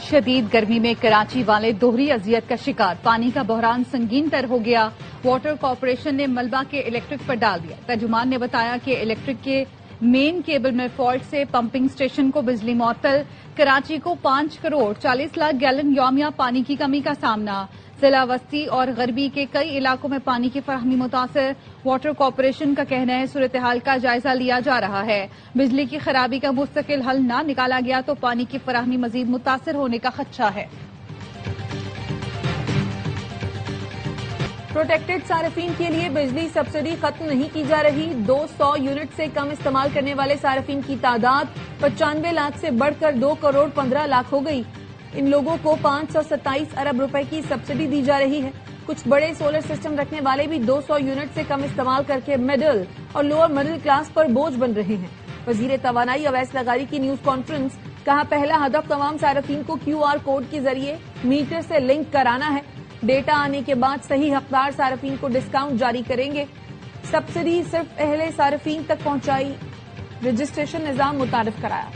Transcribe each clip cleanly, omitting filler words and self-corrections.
شدید گرمی میں کراچی والے دوہری اذیت کا شکار، پانی کا بحران سنگین تر ہو گیا۔ واٹر کارپوریشن نے ملبہ کے الیکٹرک پر ڈال دیا۔ ترجمان نے بتایا کہ الیکٹرک کے مین کیبل میں فالٹ سے پمپنگ اسٹیشن کو بجلی معطل۔ کراچی کو 5 کروڑ 40 لاکھ گیلن یومیہ پانی کی کمی کا سامنا۔ ضلع وسطی اور غربی کے کئی علاقوں میں پانی کی فراہمی متاثر۔ واٹر کارپوریشن کا کہنا ہے صورتحال کا جائزہ لیا جا رہا ہے۔ بجلی کی خرابی کا مستقل حل نہ نکالا گیا تو پانی کی فراہمی مزید متاثر ہونے کا خدشہ ہے۔ پروٹیکٹڈ صارفین کے لیے بجلی سبسڈی ختم نہیں کی جا رہی۔ 200 یونٹ سے کم استعمال کرنے والے صارفین کی تعداد 95 لاکھ سے بڑھ کر 2 کروڑ 15 لاکھ ہو گئی۔ ان لوگوں کو 527 ارب روپے کی سبسڈی دی جا رہی ہے۔ کچھ بڑے سولر سسٹم رکھنے والے بھی 200 یونٹ سے کم استعمال کر کے مڈل اور لوور مڈل کلاس پر بوجھ بن رہے ہیں۔ وزیر توانائی اویس لغاری کی نیوز کانفرنس، کہا پہلا ہدف تمام صارفین کو QR کوڈ کے ذریعے میٹر سے لنک کرانا ہے۔ ڈیٹا آنے کے بعد صحیح حقدار صارفین کو ڈسکاؤنٹ جاری کریں گے۔ سبسڈی صرف اہل صارفین تک پہنچائی، رجسٹریشن نظام متعارف کرایا۔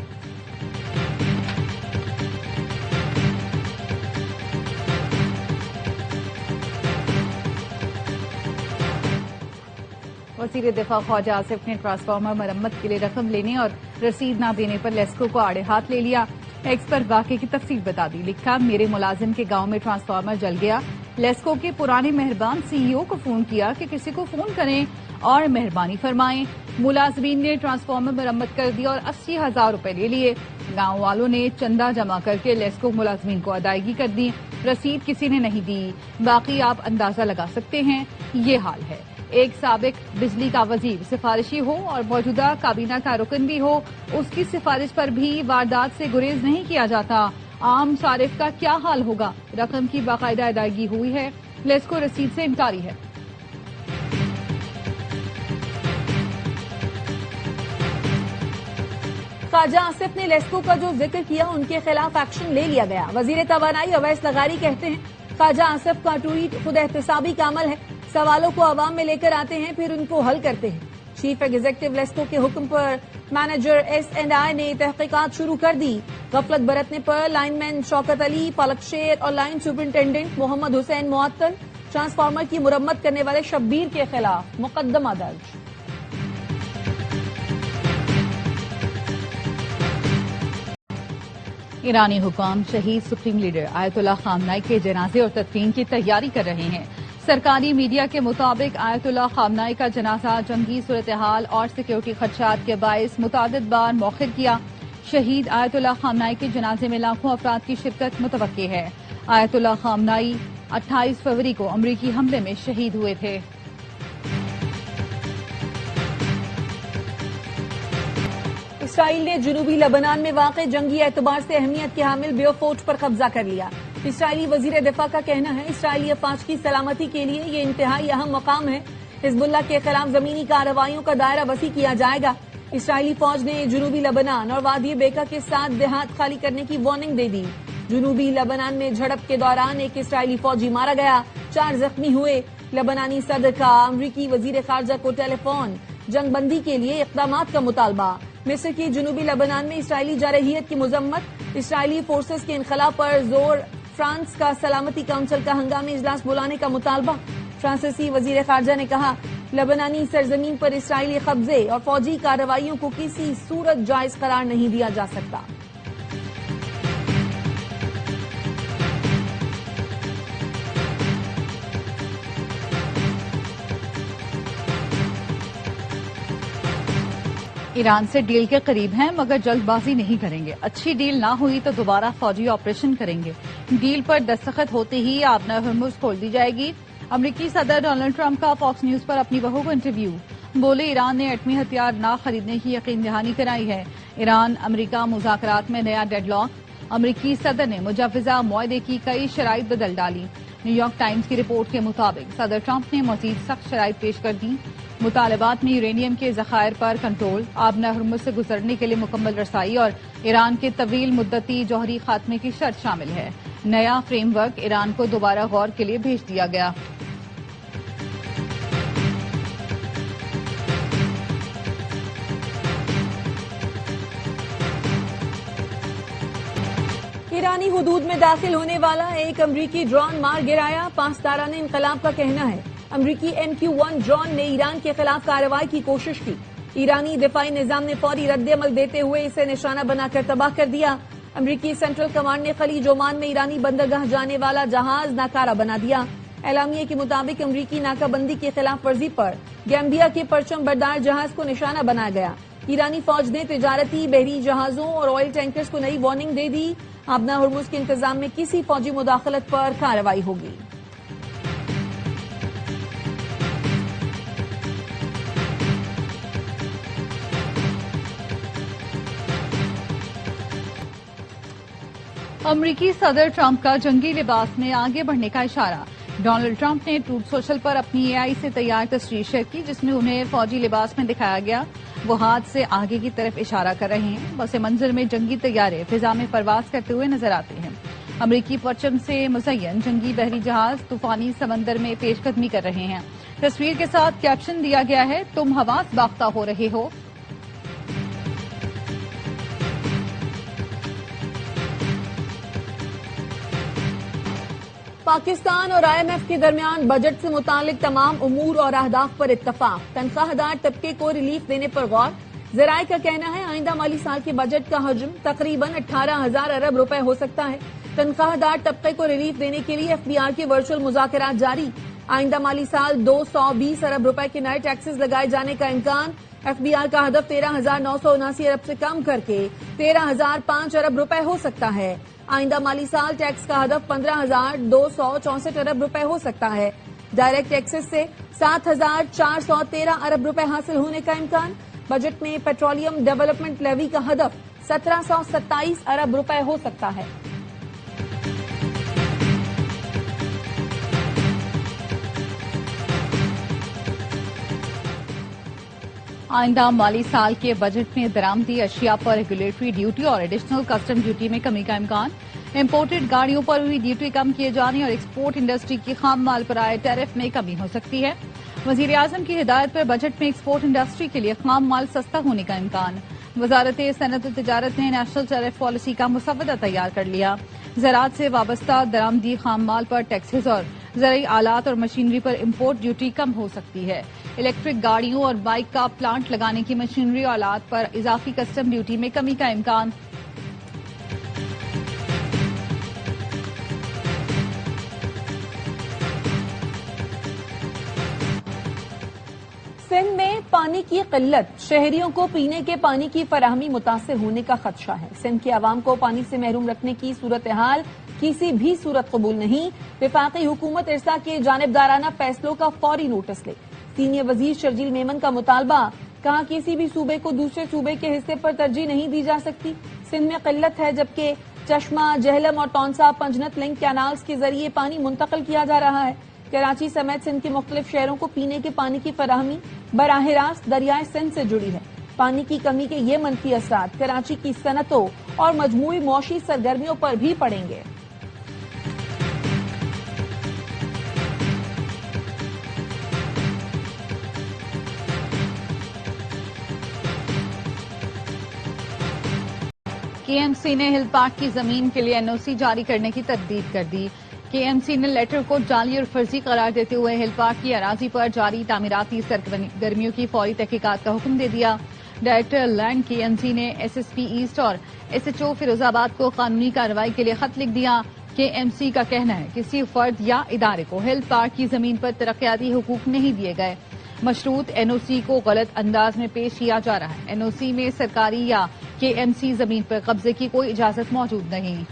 وزیر دفاع خواجہ آصف نے ٹرانسفارمر مرمت کے لیے رقم لینے اور رسید نہ دینے پر لیسکو کو آڑے ہاتھ لے لیا۔ ایکس پر واقعے کی تفصیل بتا دی، لکھا میرے ملازم کے گاؤں میں ٹرانسفارمر جل گیا، لیسکو کے پرانے مہربان CEO کو فون کیا کہ کسی کو فون کریں اور مہربانی فرمائیں۔ ملازمین نے ٹرانسفارمر مرمت کر دی اور 80,000 روپے لے لیے۔ گاؤں والوں نے چندہ جمع کر کے لیسکو ملازمین کو ادائیگی کر دی، رسید کسی نے نہیں دی، باقی آپ اندازہ لگا سکتے ہیں۔ یہ حال ہے، ایک سابق بجلی کا وزیر سفارشی ہو اور موجودہ کابینہ کا رکن بھی ہو، اس کی سفارش پر بھی واردات سے گریز نہیں کیا جاتا۔ عام صارف کا کیا حال ہوگا؟ رقم کی باقاعدہ ادائیگی ہوئی ہے، لیسکو رسید سے انکاری ہے۔ خواجہ آصف نے لیسکو کا جو ذکر کیا ان کے خلاف ایکشن لے لیا گیا۔ وزیر توانائی اویس لغاری کہتے ہیں خواجہ آصف کا ٹویٹ خود احتسابی کا عمل ہے، سوالوں کو عوام میں لے کر آتے ہیں پھر ان کو حل کرتے ہیں۔ چیف ایگزیکٹو لیسکو کے حکم پر مینیجر S&I نے تحقیقات شروع کر دی۔ غفلت برتنے پر لائن مین شوکت علی، پلک شیر اور لائن سپرنٹینڈنٹ محمد حسین معطل۔ ٹرانسفارمر کی مرمت کرنے والے شبیر کے خلاف مقدمہ درج۔ ایرانی حکام شہید سپریم لیڈر آیت اللہ خامنائی کے جنازے اور تدفین کی تیاری کر رہے ہیں۔ سرکاری میڈیا کے مطابق آیت اللہ خامنائی کا جنازہ جنگی صورتحال اور سیکیورٹی خدشات کے باعث متعدد بار مؤخر کیا۔ شہید آیت اللہ خامنائی کے جنازے میں لاکھوں افراد کی شرکت متوقع ہے۔ آیت اللہ خامنائی 28 فروری کو امریکی حملے میں شہید ہوئے تھے۔ اسرائیل نے جنوبی لبنان میں واقع جنگی اعتبار سے اہمیت کے حامل بیو فورٹ پر قبضہ کر لیا۔ اسرائیلی وزیر دفاع کا کہنا ہے اسرائیلی افواج کی سلامتی کے لیے یہ انتہائی اہم مقام ہے۔ حزب اللہ کے خلاف زمینی کارروائیوں کا دائرہ وسیع کیا جائے گا۔ اسرائیلی فوج نے جنوبی لبنان اور وادی بیکا کے 7 دیہات خالی کرنے کی وارننگ دے دی۔ جنوبی لبنان میں جھڑپ کے دوران ایک اسرائیلی فوجی مارا گیا، 4 زخمی ہوئے۔ لبنانی صدر کا امریکی وزیر خارجہ کو ٹیلی فون، جنگ بندی کے لیے اقدامات کا مطالبہ۔ مصر کی جنوبی لبنان میں اسرائیلی جارحیت کی مذمت، اسرائیلی فورسز کے انخلا پر زور، فرانس کا سلامتی کونسل کا ہنگامی اجلاس بلانے کا مطالبہ۔ فرانسیسی وزیر خارجہ نے کہا لبنانی سرزمین پر اسرائیلی قبضے اور فوجی کارروائیوں کو کسی صورت جائز قرار نہیں دیا جا سکتا۔ ایران سے ڈیل کے قریب ہیں مگر جلد بازی نہیں کریں گے، اچھی ڈیل نہ ہوئی تو دوبارہ فوجی آپریشن کریں گے، ڈیل پر دستخط ہوتے ہی آبنہ ہرمز کھول دی جائے گی۔ امریکی صدر ڈونلڈ ٹرمپ کا فاکس نیوز پر اپنی بہو کو انٹرویو، بولے ایران نے ایٹمی ہتھیار نہ خریدنے کی یقین دہانی کرائی ہے۔ ایران امریکہ مذاکرات میں نیا ڈیڈ لاک، امریکی صدر نے مجوزہ معاہدے کی کئی شرائط بدل ڈالی۔ نیو یارک ٹائمز کی رپورٹ کے مطابق صدر ٹرمپ نے مزید سخت شرائط پیش کر دی۔ مطالبات میں یورینیم کے ذخائر پر کنٹرول، آبنہ ہرمز سے گزرنے کے لیے مکمل رسائی اور ایران کے طویل مدتی جوہری خاتمے کی شرط شامل ہے۔ نیا فریم ورک ایران کو دوبارہ غور کے لیے بھیج دیا گیا۔ ایرانی حدود میں داخل ہونے والا ایک امریکی ڈرون مار گرایا. پاسداران انقلاب کا کہنا ہے امریکی MQ-1 ڈرون نے ایران کے خلاف کارروائی کی کوشش کی. ایرانی دفاعی نظام نے فوری رد عمل دیتے ہوئے اسے نشانہ بنا کر تباہ کر دیا. امریکی سینٹرل کمانڈ نے خلیج عمان میں ایرانی بندرگاہ جانے والا جہاز ناکارہ بنا دیا. اعلامیے کے مطابق امریکی ناکہ بندی کی خلاف ورزی پر گیمبیا کے پرچم بردار جہاز کو نشانہ بنایا گیا. ایرانی فوج نے تجارتی بحری جہازوں اور آئل ٹینکرز کو نئی وارننگ دے دی. آبنا ہرمز کے انتظام میں کسی فوجی مداخلت پر کارروائی ہوگی. امریکی صدر ٹرمپ کا جنگی لباس میں آگے بڑھنے کا اشارہ. ڈونلڈ ٹرمپ نے ٹروتھ سوشل پر اپنی AI سے تیار تصویر شیئر کی جس میں انہیں فوجی لباس میں دکھایا گیا. وہ ہاتھ سے آگے کی طرف اشارہ کر رہے ہیں. پس منظر میں جنگی طیارے فضا میں پرواز کرتے ہوئے نظر آتے ہیں. امریکی پرچم سے مزین جنگی بحری جہاز طوفانی سمندر میں پیش قدمی کر رہے ہیں. تصویر کے ساتھ کیپشن دیا گیا ہے تم حواس باختہ ہو رہے ہو. پاکستان اور IMF کے درمیان بجٹ سے متعلق تمام امور اور اہداف پر اتفاق. تنخواہ دار طبقے کو ریلیف دینے پر غور. ذرائع کا کہنا ہے آئندہ مالی سال کے بجٹ کا حجم تقریباً 18,000 ارب روپے ہو سکتا ہے. تنخواہ دار طبقے کو ریلیف دینے کے لیے FBR کے ورچوئل مذاکرات جاری. آئندہ مالی سال 220 ارب روپے کے نئے ٹیکسز لگائے جانے کا امکان. FBR کا ہدف 13,979 ارب سے کم کر کے 13,005 ارب روپے ہو سکتا ہے. آئندہ مالی سال ٹیکس کا ہدف 15,264 ارب روپے ہو سکتا ہے. ڈائریکٹ ٹیکسز سے 7,413 ارب روپے حاصل ہونے کا امکان. بجٹ میں پیٹرولیم ڈیولپمنٹ لیوی کا ہدف 1,727 ارب روپے ہو سکتا ہے. آئندہ مالی سال کے بجٹ میں درآمدی اشیاء پر ریگولیٹری ڈیوٹی اور ایڈیشنل کسٹم ڈیوٹی میں کمی کا امکان. امپورٹڈ گاڑیوں پر ہوئی ڈیوٹی کم کیے جانے اور ایکسپورٹ انڈسٹری کی خام مال پر آئے ٹیرف میں کمی ہو سکتی ہے. وزیر اعظم کی ہدایت پر بجٹ میں ایکسپورٹ انڈسٹری کے لیے خام مال سستا ہونے کا امکان. وزارت صنعت و تجارت نے نیشنل ٹیرف پالیسی کا مسودہ تیار کر لیا. زراعت سے وابستہ درآمدی خام مال پر ٹیکسز اور زرعی آلات اور مشینری پر امپورٹ ڈیوٹی کم ہو سکتی ہے. الیکٹرک گاڑیوں اور بائک کا پلانٹ لگانے کی مشینری اور آلات پر اضافی کسٹم ڈیوٹی میں کمی کا امکان. سندھ میں پانی کی قلت شہریوں کو پینے کے پانی کی فراہمی متاثر ہونے کا خدشہ ہے. سندھ کے عوام کو پانی سے محروم رکھنے کی صورتحال کسی بھی صورت قبول نہیں. وفاقی حکومت ارسا کے جانبدارانہ فیصلوں کا فوری نوٹس لے. سینئر وزیر شرجیل میمن کا مطالبہ. کہا کسی بھی صوبے کو دوسرے صوبے کے حصے پر ترجیح نہیں دی جا سکتی. سندھ میں قلت ہے جبکہ چشمہ، جہلم اور تونسا پنجنت لنک کینالز کے ذریعے پانی منتقل کیا جا رہا ہے. کراچی سمیت سندھ کے مختلف شہروں کو پینے کے پانی کی فراہمی براہ راست دریائے سندھ سے جڑی ہے. پانی کی کمی کے یہ منفی اثرات کراچی کی صنعتوں اور مجموعی معاشی سرگرمیوں پر بھی پڑیں گے. KMC نے ہل پارک کی زمین کے لیے NOC جاری کرنے کی تردید کر دی. KMC نے لیٹر کو جعلی اور فرضی قرار دیتے ہوئے ہل پارک کی اراضی پر جاری تعمیراتی سرگرمیوں کی فوری تحقیقات کا حکم دے دیا. ڈائریکٹر لینڈ KMC نے SSP ایسٹ اور SHO فیروز آباد کو قانونی کارروائی کے لیے خط لکھ دیا. KMC کا کہنا ہے کسی فرد یا ادارے کو ہل پارک کی زمین پر ترقیاتی حقوق نہیں دیے گئے. مشروط NOC کو غلط انداز میں پیش کیا جا رہا ہے. NOC میں سرکاری یا KMC زمین پر قبضے کی کوئی اجازت موجود نہیں.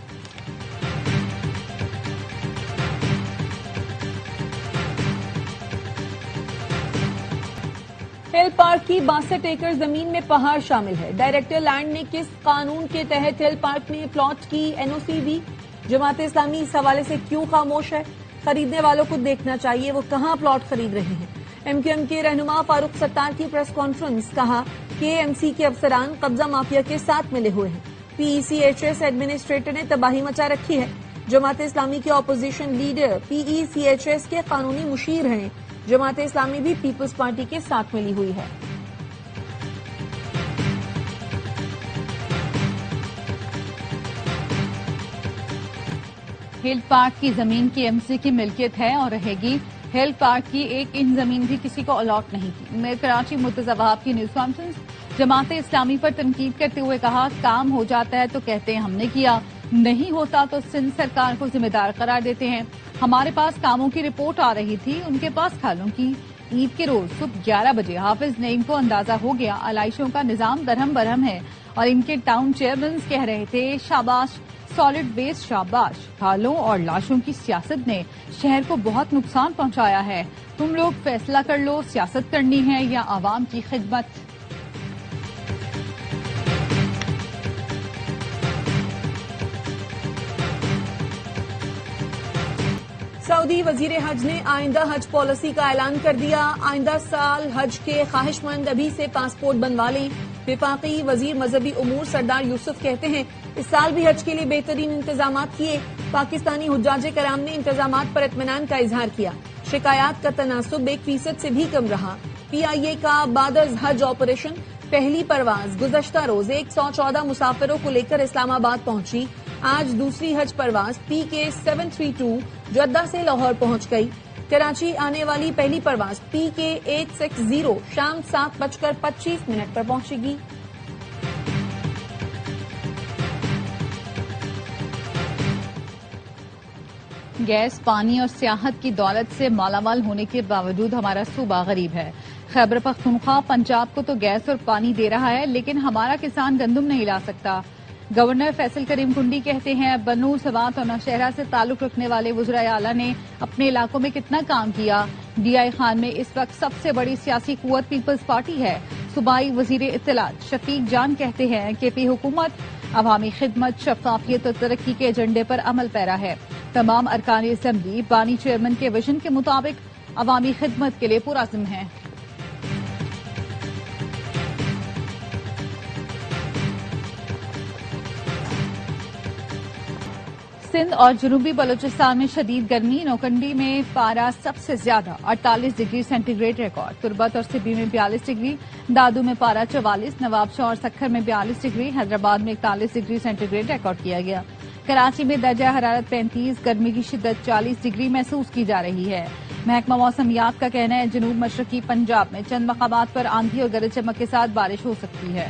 ہل پارک کی 62 ایکڑ زمین میں پہاڑ شامل ہے. ڈائریکٹر لینڈ نے کس قانون کے تحت ہل پارک میں پلاٹ کی NOC دی؟ جماعت اسلامی اس حوالے سے کیوں خاموش ہے؟ خریدنے والوں کو دیکھنا چاہیے وہ کہاں پلاٹ خرید رہے ہیں. MQM کے رہنما فاروق ستار کی پریس کانفرنس. کہا KMC کے افسران قبضہ مافیا کے ساتھ ملے ہوئے ہیں. PECHS ایڈمنسٹریٹر نے تباہی مچا رکھی ہے. جماعت اسلامی کے اپوزیشن لیڈر PECHS کے قانونی مشیر ہیں. جماعت اسلامی بھی پیپلز پارٹی کے ساتھ ملی ہوئی ہے. ہیل پارک کی زمین کی ایمسی کی ملکیت ہے اور رہے گی. ہیل پارک کی ایک انچ زمین بھی کسی کو الاٹ نہیں کی. میں کراچی مرتضی وہاب کی نیوز کانفرنس. جماعت اسلامی پر تنقید کرتے ہوئے کہا کام ہو جاتا ہے تو کہتے ہیں ہم نے کیا, نہیں ہوتا تو سندھ سرکار کو ذمہ دار قرار دیتے ہیں. ہمارے پاس کاموں کی رپورٹ آ رہی تھی, ان کے پاس کھالوں کی. عید کے روز صبح 11 بجے حافظ نعیم کو اندازہ ہو گیا علائشوں کا نظام درہم برہم ہے اور ان کے ٹاؤن چیئرمین کہہ رہے تھے شاباش سالڈ ویسٹ شاباش. کھالوں اور لاشوں کی سیاست نے شہر کو بہت نقصان پہنچایا ہے. تم لوگ فیصلہ کر لو سیاست کرنی ہے یا عوام کی خدمت. سعودی وزیر حج نے آئندہ حج پالیسی کا اعلان کر دیا. آئندہ سال حج کے خواہش مند ابھی سے پاسپورٹ بنوا لیں. وفاقی وزیر مذہبی امور سردار یوسف کہتے ہیں اس سال بھی حج کے لیے بہترین انتظامات کیے. پاکستانی حجاج کرام نے انتظامات پر اطمینان کا اظہار کیا. شکایات کا تناسب 1% سے بھی کم رہا. PIA کا بعد از حج آپریشن. پہلی پرواز گزشتہ روز 114 مسافروں کو لے کر اسلام آباد پہنچی. آج دوسری حج پرواز PK 732 جدہ سے لاہور پہنچ گئی. کراچی آنے والی پہلی پرواز PK 860 شام 7:25 پر پہنچے گی. گیس, پانی اور سیاحت کی دولت سے مالا مال ہونے کے باوجود ہمارا صوبہ غریب ہے. خیبر پختونخوا پنجاب کو تو گیس اور پانی دے رہا ہے لیکن ہمارا کسان گندم نہیں لا سکتا. گورنر فیصل کریم کنڈی کہتے ہیں بنو سوات اور نوشہرہ سے تعلق رکھنے والے وزرائے اعلیٰ نے اپنے علاقوں میں کتنا کام کیا. DI خان میں اس وقت سب سے بڑی سیاسی قوت پیپلز پارٹی ہے. صوبائی وزیر اطلاعات شفیق جان کہتے ہیں کہ پی حکومت عوامی خدمت, شفافیت اور ترقی کے ایجنڈے پر عمل پیرا ہے. تمام ارکان اسمبلی بانی چیئرمین کے ویژن کے مطابق عوامی خدمت کے لیے پرعزم ہیں. سندھ اور جنوبی بلوچستان میں شدید گرمی. نوکنڈی میں پارا سب سے زیادہ 48 ڈگری سینٹی گریڈ ریکارڈ. تربت اور سبی میں 42 ڈگری. دادو میں پارا 44. نواب شاہ اور سکھر میں 42 ڈگری. حیدرآباد میں 41 ڈگری سینٹی گریڈ ریکارڈ کیا گیا. کراچی میں درجہ حرارت 35. گرمی کی شدت 40 ڈگری محسوس کی جا رہی ہے. محکمہ موسمیات کا کہنا ہے جنوب مشرقی پنجاب میں چند مقامات پر آندھی اور گرج چمک کے ساتھ بارش ہو سکتی ہے.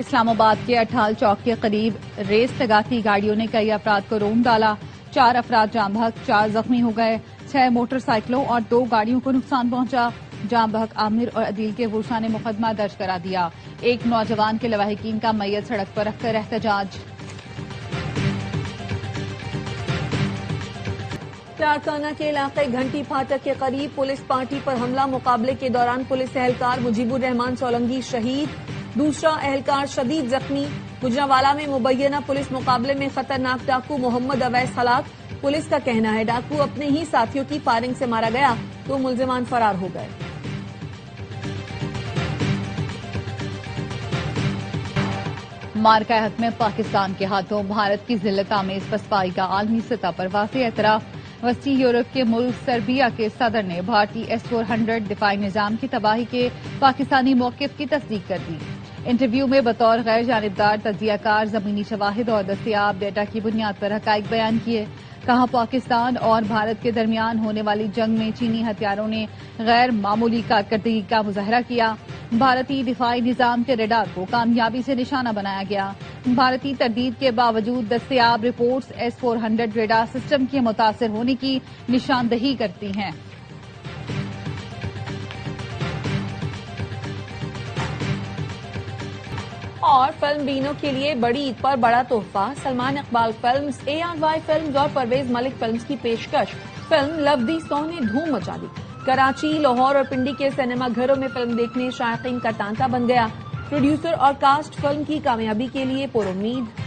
اسلام آباد کے اٹھال چوک کے قریب ریس لگاتی گاڑیوں نے کئی افراد کو رون ڈالا. 4 افراد جاں بحق, 4 زخمی ہو گئے. 6 موٹر سائیکلوں اور 2 گاڑیوں کو نقصان پہنچا. جاں بحق عامر اور عدیل کے ورثاء نے مقدمہ درج کرا دیا. ایک نوجوان کے لواحقین کا میت سڑک پر رکھ کر احتجاج. لاڑکانہ کے علاقے گھنٹی پھاٹک کے قریب پولیس پارٹی پر حملہ. مقابلے کے دوران پولیس اہلکار مجیب الرحمان سولنگی شہید. دوسرا اہلکار شدید زخمی. گجرانوالہ میں مبینہ پولیس مقابلے میں خطرناک ڈاکو محمد اویس ہلاک. پولیس کا کہنا ہے ڈاکو اپنے ہی ساتھیوں کی فائرنگ سے مارا گیا تو ملزمان فرار ہو گئے. مارکہ حق میں پاکستان کے ہاتھوں بھارت کی ذلت آمیز پسپائی کا عالمی سطح پر واضح اعتراف. وسطی یورپ کے ملک سربیا کے صدر نے بھارتی S-400 دفاعی نظام کی تباہی کے پاکستانی موقف کی تصدیق کر دی. انٹرویو میں بطور غیر جانبدار تجزیہ کار زمینی شواہد اور دستیاب ڈیٹا کی بنیاد پر حقائق بیان کیے. کہا پاکستان اور بھارت کے درمیان ہونے والی جنگ میں چینی ہتھیاروں نے غیر معمولی کارکردگی کا مظاہرہ کیا. بھارتی دفاعی نظام کے ریڈار کو کامیابی سے نشانہ بنایا گیا. بھارتی تردید کے باوجود دستیاب رپورٹس S-400 ریڈار سسٹم کے متاثر ہونے کی نشاندہی کرتی ہیں. اور فلم بینوں کے لیے بڑی عید پر بڑا تحفہ. Salman Iqbal films, ARY films اور پرویز ملک فلمز کی پیشکش. فلم لو دی سو نے دھوم مچا دی. کراچی, لاہور اور پنڈی کے سینما گھروں میں فلم دیکھنے شائقین کا تانتا بن گیا. پروڈیوسر اور کاسٹ فلم کی کامیابی کے لیے پر امید.